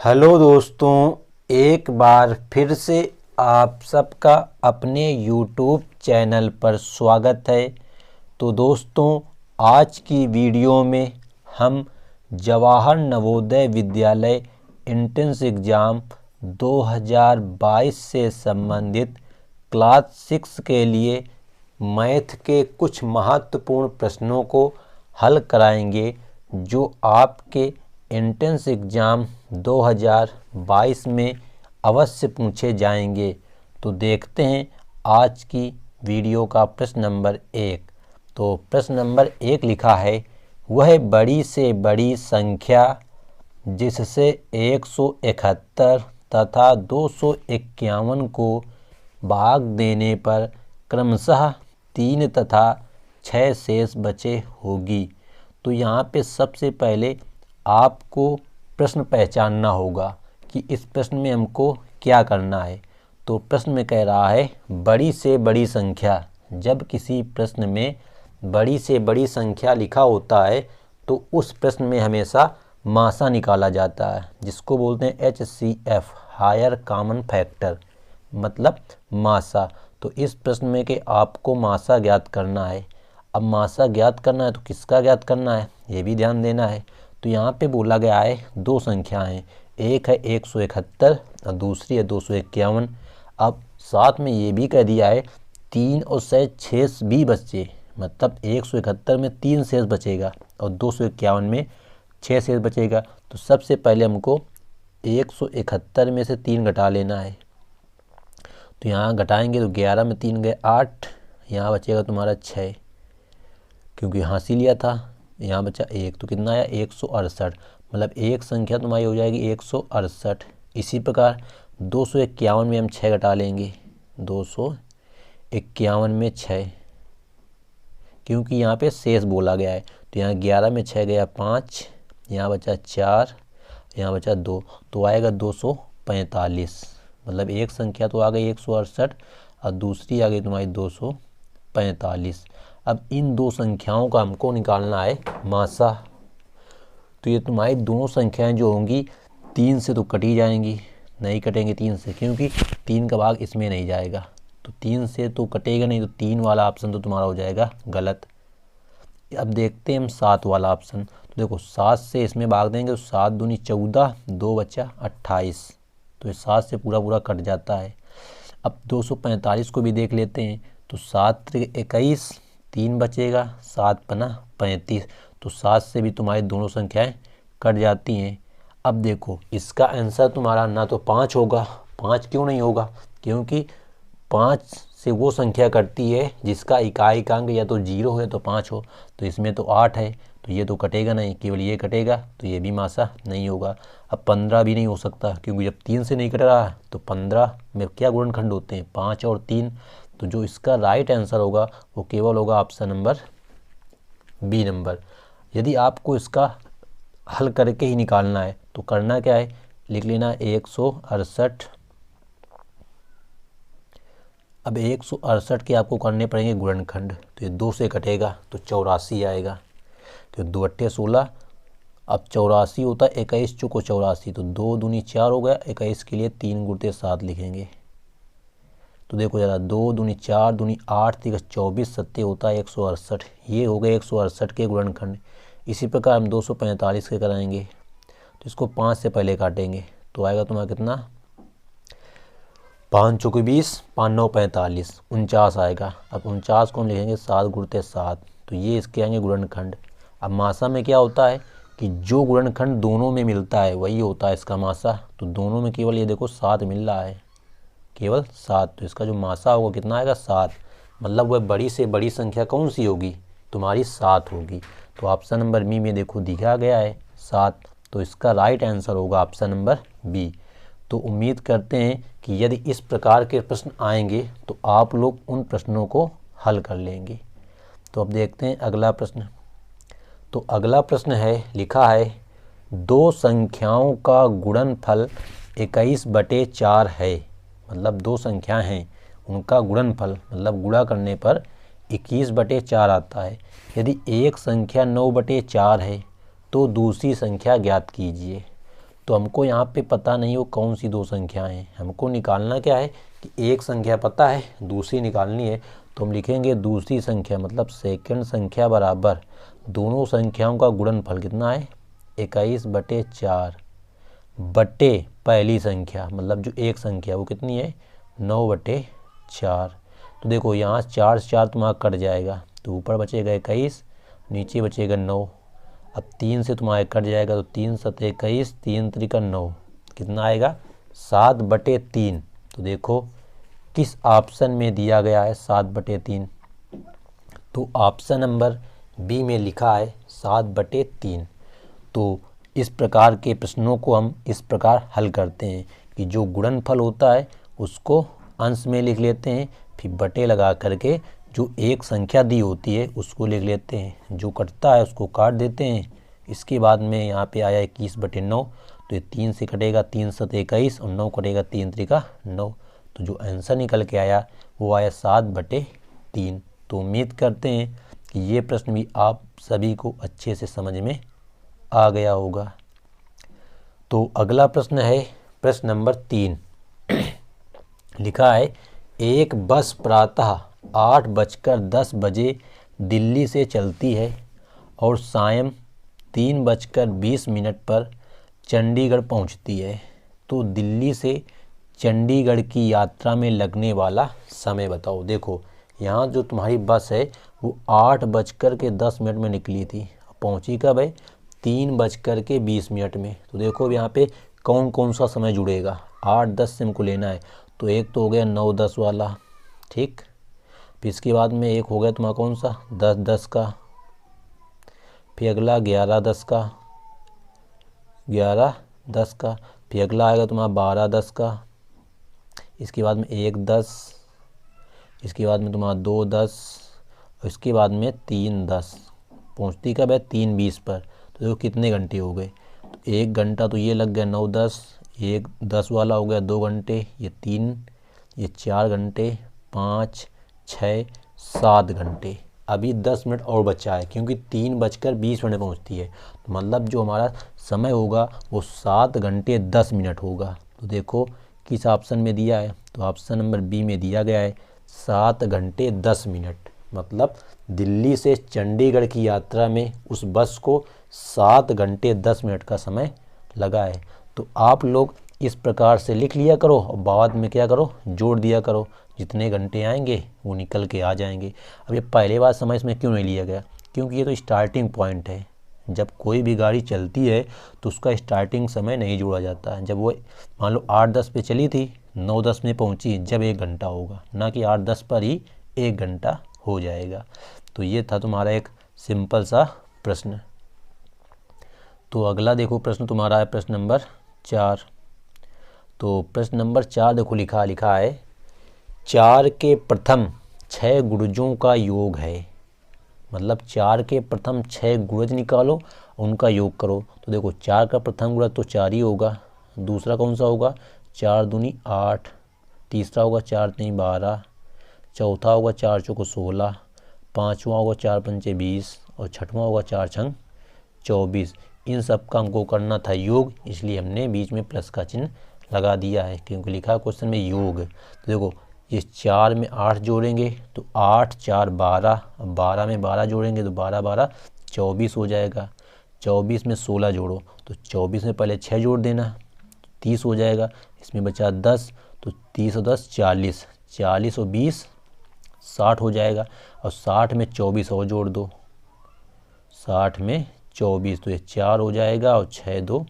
Hello दोस्तों, एक बार फिर से आप सबका अपने YouTube चैनल पर स्वागत है। तो दोस्तों, आज की वीडियो में हम जवाहर नवोदय विद्यालय एंट्रेंस एग्ज़ाम 2022 से संबंधित क्लास 6 के लिए मैथ के कुछ महत्वपूर्ण प्रश्नों को हल कराएंगे, जो आपके एंट्रेंस एग्ज़ाम 2022 में अवश्य पूछे जाएंगे। तो देखते हैं आज की वीडियो का प्रश्न नंबर 1। तो प्रश्न नंबर 1 लिखा है, वह बड़ी से बड़ी संख्या जिससे 171 तथा 251 को भाग देने पर क्रमशः 3 तथा 6 शेष बचे होगी। तो यहाँ पे सबसे पहले आपको प्रश्न पहचानना होगा कि इस प्रश्न में हमको क्या करना है। तो प्रश्न में कह रहा है बड़ी से बड़ी संख्या। जब किसी प्रश्न में बड़ी से बड़ी संख्या लिखा होता है तो उस प्रश्न में हमेशा मासा निकाला जाता है, जिसको बोलते हैं HCF, हायर कॉमन फैक्टर, मतलब मासा। तो इस प्रश्न में कि आपको मासा ज्ञात करना है। अब मासा ज्ञात करना है तो किसका ज्ञात करना है, ये भी ध्यान देना है। तो यहाँ पे बोला गया है दो संख्याएं, एक है 171 और दूसरी है 251। अब साथ में ये भी कह दिया है 3 और 6 भी बचे, मतलब 171 में 3 शेष बचेगा और 251 में 6 शेष बचेगा। तो सबसे पहले हमको 171 में से 3 घटा लेना है। तो यहाँ घटाएंगे तो 11 में 3 गए 8, यहाँ बचेगा तुम्हारा 6, क्योंकि हासिल लिया था। यहाँ बचा 1, तो कितना आया 168, मतलब एक संख्या तुम्हारी हो जाएगी 168। इसी प्रकार 251 में हम 6 घटा लेंगे, 251 में 6, क्योंकि यहाँ पे शेष बोला गया है। तो यहाँ 11 में 6 गया 5, यहाँ बचा 4, यहाँ बचा 2, तो आएगा 245। मतलब एक संख्या तो आ गई 168 और दूसरी आ गई तुम्हारी 245। अब इन दो संख्याओं का हमको निकालना है मासा। तो ये तुम्हारी दोनों संख्याएं जो होंगी 3 से तो कटी जाएंगी, नहीं कटेंगे 3 से, क्योंकि 3 का भाग इसमें नहीं जाएगा। तो 3 से तो कटेगा नहीं, तो 3 वाला ऑप्शन तो तुम्हारा हो जाएगा गलत। अब देखते हैं हम 7 वाला ऑप्शन। तो देखो 7 से इसमें भाग देंगे तो 7 दूनी 14, 2 बचा 28, तो ये 7 से पूरा पूरा कट जाता है। अब 245 को भी देख लेते हैं। तो 7 21, 3 बचेगा, 7 पना 35, तो 7 से भी तुम्हारी दोनों संख्याएं कट जाती हैं। अब देखो इसका आंसर तुम्हारा ना तो 5 होगा। 5 क्यों नहीं होगा, क्योंकि 5 से वो संख्या कटती है जिसका इकाई अंक या तो 0 है तो 5 हो। तो इसमें तो 8 है, तो ये तो कटेगा नहीं, केवल ये कटेगा, तो ये भी मासा नहीं होगा। अब 15 भी नहीं हो सकता, क्योंकि जब 3 से नहीं कट रहा है तो 15 में क्या गुणनखंड होते हैं, 5 और 3। तो जो इसका राइट आंसर होगा वो केवल होगा ऑप्शन नंबर बी नंबर। यदि आपको इसका हल करके ही निकालना है तो करना क्या है, लिख लेना 168। अब 168 के आपको करने पड़ेंगे गुणनखंड। तो ये 2 से कटेगा तो 84 आएगा, तो 2 अट्ठे 16। अब 84 होता है 21 चौको 84, तो 2 दूनी 4 हो गया। 21 के लिए 3 गुणते 7 लिखेंगे। तो देखो ज़रा 2 दूनी 4 दूनी 8 3 24 सत्ते होता है 168। ये हो गए 168 के गुणनखंड। इसी प्रकार हम 245 के कराएंगे। तो इसको 5 से पहले काटेंगे तो आएगा तुम्हारा कितना, 5 चौके 20, 5 9 45, 49 आएगा। अब 49 को हम लिखेंगे 7 गुणते 7, तो ये इसके आएंगे गुणनखंड। अब मासा में क्या होता है कि जो गुणनखंड दोनों में मिलता है वही होता है इसका मासा। तो दोनों में केवल ये देखो 7 मिल रहा है, केवल 7, तो इसका जो मासा होगा कितना आएगा 7। मतलब वह बड़ी से बड़ी संख्या कौन सी होगी, तुम्हारी 7 होगी। तो ऑप्शन नंबर बी में देखो दिखा गया है 7, तो इसका राइट आंसर होगा ऑप्शन नंबर बी। तो उम्मीद करते हैं कि यदि इस प्रकार के प्रश्न आएंगे तो आप लोग उन प्रश्नों को हल कर लेंगे। तो अब देखते हैं अगला प्रश्न। तो अगला प्रश्न है, लिखा है दो संख्याओं का गुणनफल 21/4 है। मतलब दो संख्याएं हैं, उनका गुणनफल मतलब गुणा करने पर 21/4 आता है। यदि एक संख्या 9/4 है तो दूसरी संख्या ज्ञात कीजिए। तो हमको यहाँ पे पता नहीं वो कौन सी दो संख्याएं हैं। हमको निकालना क्या है कि एक संख्या पता है, दूसरी निकालनी है। तो हम लिखेंगे दूसरी संख्या मतलब सेकंड संख्या बराबर दोनों संख्याओं का गुणनफल कितना है 21/4 बटे पहली संख्या मतलब जो एक संख्या वो कितनी है 9/4। तो देखो यहाँ 4 से 4 तुम्हारा कट जाएगा तो ऊपर बचेगा 21, नीचे बचेगा 9। अब 3 से तुम्हारा कट जाएगा तो 3 7 21, 3 त्रिका 9, कितना आएगा 7/3। तो देखो किस ऑप्शन में दिया गया है 7/3, तो ऑप्शन नंबर बी में लिखा है 7/3। तो इस प्रकार के प्रश्नों को हम इस प्रकार हल करते हैं कि जो गुणनफल होता है उसको अंश में लिख लेते हैं, फिर बटे लगा करके जो एक संख्या दी होती है उसको लिख लेते हैं, जो कटता है उसको काट देते हैं। इसके बाद में यहाँ पे आया 21/9, तो ये 3 से कटेगा 3 7 21 और 9 कटेगा 3 त्रिका 9। तो जो आंसर निकल के आया वो आया 7/3। तो उम्मीद करते हैं कि ये प्रश्न भी आप सभी को अच्छे से समझ में आ गया होगा। तो अगला प्रश्न है प्रश्न नंबर 3। लिखा है एक बस प्रातः 8:10 दिल्ली से चलती है और सायं 3:20 पर चंडीगढ़ पहुंचती है। तो दिल्ली से चंडीगढ़ की यात्रा में लगने वाला समय बताओ। देखो यहाँ जो तुम्हारी बस है वो 8:10 में निकली थी, पहुँची कब है 3:20 में। तो देखो यहाँ पे कौन कौन सा समय जुड़ेगा, 8-10 से हमको लेना है। तो एक तो हो गया 9-10 वाला, ठीक। फिर इसके बाद में एक हो गया तुम्हारा कौन सा 10-10 का, फिर अगला 11-10 का, 11-10 का, फिर अगला आएगा तुम्हारा 12-10 का, इसके बाद में 1-10, इसके बाद में तुम्हारा 2-10 और इसके बाद में 3-10। पहुँचती कब है 3:20 पर। तो देखो कितने घंटे हो गए, तो 1 घंटा तो ये लग गया 9-10, 1-10 वाला हो गया 2 घंटे, ये 3, ये 4 घंटे, 5, 6, 7 घंटे। अभी 10 मिनट और बचा है क्योंकि 3:20 पहुँचती है। तो मतलब जो हमारा समय होगा वो 7 घंटे 10 मिनट होगा। तो देखो किस ऑप्शन में दिया है, तो ऑप्शन नंबर बी में दिया गया है 7 घंटे 10 मिनट। मतलब दिल्ली से चंडीगढ़ की यात्रा में उस बस को 7 घंटे 10 मिनट का समय लगा है। तो आप लोग इस प्रकार से लिख लिया करो और बाद में क्या करो जोड़ दिया करो, जितने घंटे आएंगे वो निकल के आ जाएंगे। अब ये पहले बार समय इसमें क्यों नहीं लिया गया, क्योंकि ये तो स्टार्टिंग पॉइंट है। जब कोई भी गाड़ी चलती है तो उसका स्टार्टिंग समय नहीं जोड़ा जाता है। जब वो मान लो 8-10 पे चली थी, 9-10 में पहुंची, जब 1 घंटा होगा, ना कि 8-10 पर ही 1 घंटा हो जाएगा। तो ये था तुम्हारा एक सिंपल सा प्रश्न। तो अगला देखो प्रश्न तुम्हारा है प्रश्न नंबर 4। तो प्रश्न नंबर 4 देखो लिखा है 4 के प्रथम 6 गुणजों का योग है। मतलब 4 के प्रथम 6 गुणज निकालो, उनका योग करो। तो देखो 4 का प्रथम गुणज तो 4 ही होगा, दूसरा कौन सा होगा 4 दूनी 8, तीसरा होगा 4 तीन 12, चौथा होगा 4 चौको 16, पाँचवा होगा 4 पंचे 20 और छठवां होगा 4 छंग 24। इन सब का हमको करना था योग, इसलिए हमने बीच में प्लस का चिन्ह लगा दिया है क्योंकि लिखा है क्वेश्चन में योग। तो देखो ये 4 में 8 जोड़ेंगे तो 8 4 12, 12 में 12 जोड़ेंगे तो 12-12 24 हो जाएगा। 24 में 16 जोड़ो तो 24 में पहले 6 जोड़ देना, 30 हो जाएगा। इसमें बचा 10, तो 30 और 10 40, 40 और 20 60 हो जाएगा। और 60 में 24 और जोड़ दो, 60 में 24, तो ये 4 हो जाएगा और 6 2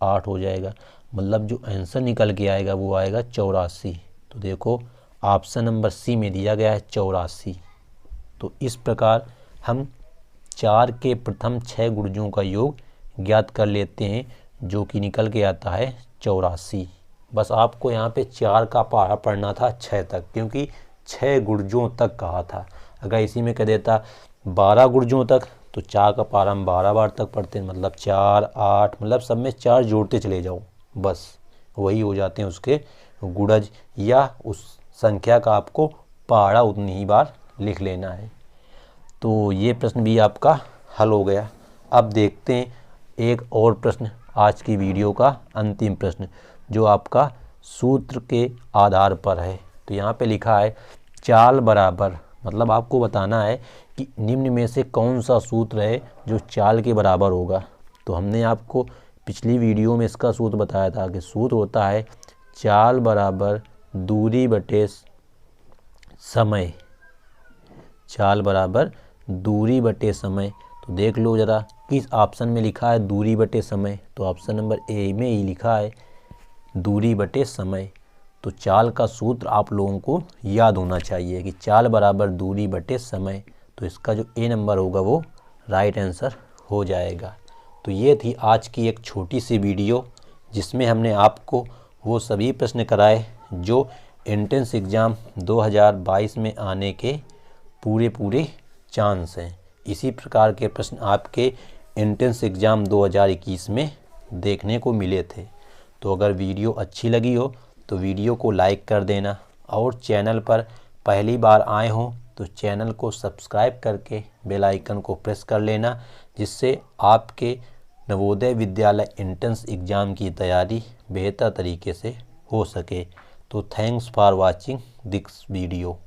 8 हो जाएगा। मतलब जो आंसर निकल के आएगा वो आएगा 84। तो देखो ऑप्शन नंबर सी में दिया गया है 84। तो इस प्रकार हम 4 के प्रथम 6 गुणजों का योग ज्ञात कर लेते हैं, जो कि निकल के आता है 84। बस आपको यहाँ पे 4 का पहाड़ा पढ़ना था 6 तक, क्योंकि 6 गुणजों तक कहा था। अगर इसी में कह देता 12 गुणजों तक तो 4 का पहाड़ा हम 12 बार तक पढ़ते हैं, मतलब 4 8, मतलब सब में 4 जोड़ते चले जाओ, बस वही हो जाते हैं उसके गुणज, या उस संख्या का आपको पहाड़ा उतनी ही बार लिख लेना है। तो ये प्रश्न भी आपका हल हो गया। अब देखते हैं एक और प्रश्न आज की वीडियो का अंतिम प्रश्न, जो आपका सूत्र के आधार पर है। तो यहाँ पे लिखा है चाल बराबर, मतलब आपको बताना है कि निम्न में से कौन सा सूत्र है जो चाल के बराबर होगा। तो हमने आपको पिछली वीडियो में इसका सूत्र बताया था कि सूत्र होता है चाल बराबर दूरी बटे समय। चाल बराबर दूरी बटे समय। तो देख लो ज़रा किस ऑप्शन में लिखा है दूरी बटे समय। तो ऑप्शन नंबर ए में ही लिखा है दूरी बटे समय। तो चाल का सूत्र आप लोगों को याद होना चाहिए कि चाल बराबर दूरी बटे समय। तो इसका जो ए नंबर होगा वो राइट आंसर हो जाएगा। तो ये थी आज की एक छोटी सी वीडियो, जिसमें हमने आपको वो सभी प्रश्न कराए जो एंट्रेंस एग्ज़ाम 2022 में आने के पूरे चांस हैं। इसी प्रकार के प्रश्न आपके एंट्रेंस एग्ज़ाम 2021 में देखने को मिले थे। तो अगर वीडियो अच्छी लगी हो तो वीडियो को लाइक कर देना, और चैनल पर पहली बार आए हों तो चैनल को सब्सक्राइब करके बेल आइकन को प्रेस कर लेना, जिससे आपके नवोदय विद्यालय एंट्रेंस एग्ज़ाम की तैयारी बेहतर तरीके से हो सके। तो thanks for watching this video.